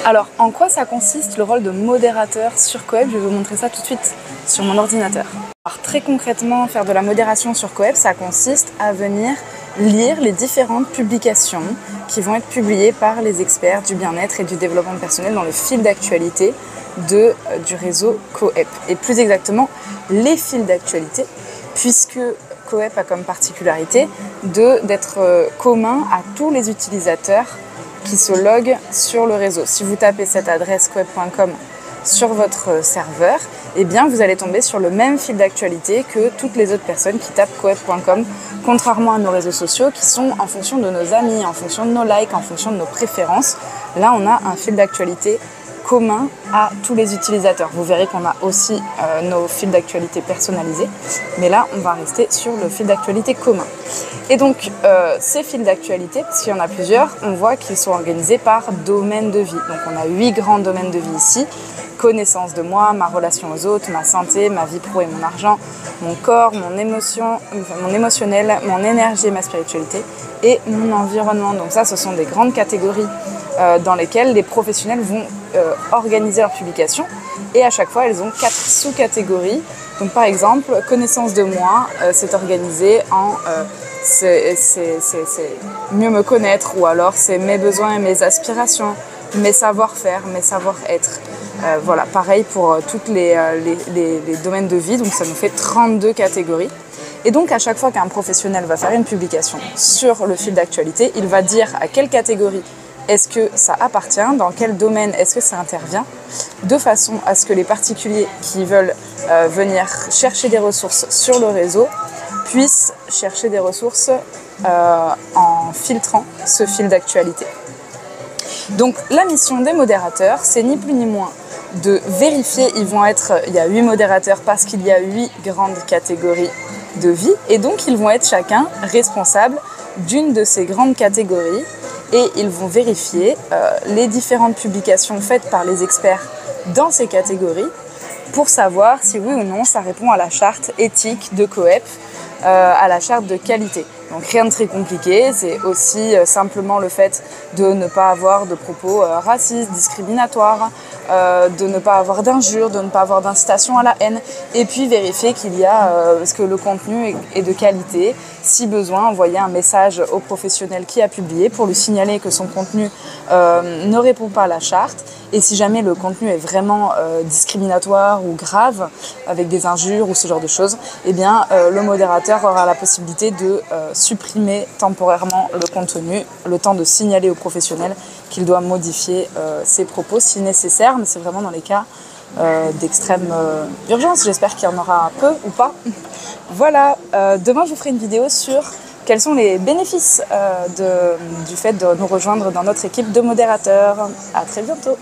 Alors, en quoi ça consiste le rôle de modérateur sur Coep? Je vais vous montrer ça tout de suite sur mon ordinateur. Alors, très concrètement, faire de la modération sur Coep, ça consiste à venir lire les différentes publications qui vont être publiées par les experts du bien-être et du développement personnel dans le fil d'actualité du réseau Coep. Et plus exactement, les fils d'actualité, puisque Coep a comme particularité d'être commun à tous les utilisateurs qui se loguent sur le réseau. Si vous tapez cette adresse coep.com sur votre serveur, eh bien vous allez tomber sur le même fil d'actualité que toutes les autres personnes qui tapent coep.com, contrairement à nos réseaux sociaux qui sont en fonction de nos amis, en fonction de nos likes, en fonction de nos préférences. Là, on a un fil d'actualité commun à tous les utilisateurs. Vous verrez qu'on a aussi nos fils d'actualité personnalisés, mais là on va rester sur le fil d'actualité commun. Et donc ces fils d'actualité, parce qu'il y en a plusieurs, on voit qu'ils sont organisés par domaine de vie. Donc on a 8 grands domaines de vie ici: connaissance de moi, ma relation aux autres, ma santé, ma vie pro et mon argent, mon corps, mon émotionnel, mon énergie et ma spiritualité, et mon environnement. Donc ça, ce sont des grandes catégories dans lesquelles les professionnels vont organiser leurs publications, et à chaque fois elles ont 4 sous-catégories. Donc par exemple, connaissance de moi, c'est organisé en c'est mieux me connaître, ou alors c'est mes besoins et mes aspirations, mes savoir-faire, mes savoir-être. Voilà, pareil pour tous les domaines de vie, donc ça nous fait 32 catégories. Et donc à chaque fois qu'un professionnel va faire une publication sur le fil d'actualité, il va dire à quelle catégorie est-ce que ça appartient, dans quel domaine est-ce que ça intervient, de façon à ce que les particuliers qui veulent venir chercher des ressources sur le réseau puissent chercher des ressources en filtrant ce fil d'actualité. Donc la mission des modérateurs, c'est ni plus ni moins de vérifier. Il y a 8 modérateurs parce qu'il y a 8 grandes catégories de vie, et donc ils vont être chacun responsables d'une de ces grandes catégories, et ils vont vérifier les différentes publications faites par les experts dans ces catégories pour savoir si oui ou non ça répond à la charte éthique de Coep, à la charte de qualité. Donc rien de très compliqué, c'est aussi simplement le fait de ne pas avoir de propos racistes, discriminatoires, de ne pas avoir d'injures, de ne pas avoir d'incitation à la haine, et puis vérifier qu'il y a que le contenu est de qualité. Si besoin, envoyer un message au professionnel qui a publié pour lui signaler que son contenu ne répond pas à la charte. Et si jamais le contenu est vraiment discriminatoire ou grave, avec des injures ou ce genre de choses, eh bien le modérateur aura la possibilité de supprimer temporairement le contenu, le temps de signaler au professionnel qu'il doit modifier ses propos si nécessaire, mais c'est vraiment dans les cas d'extrême urgence. J'espère qu'il y en aura peu ou pas. Voilà, demain je vous ferai une vidéo sur quels sont les bénéfices du fait de nous rejoindre dans notre équipe de modérateurs. À très bientôt.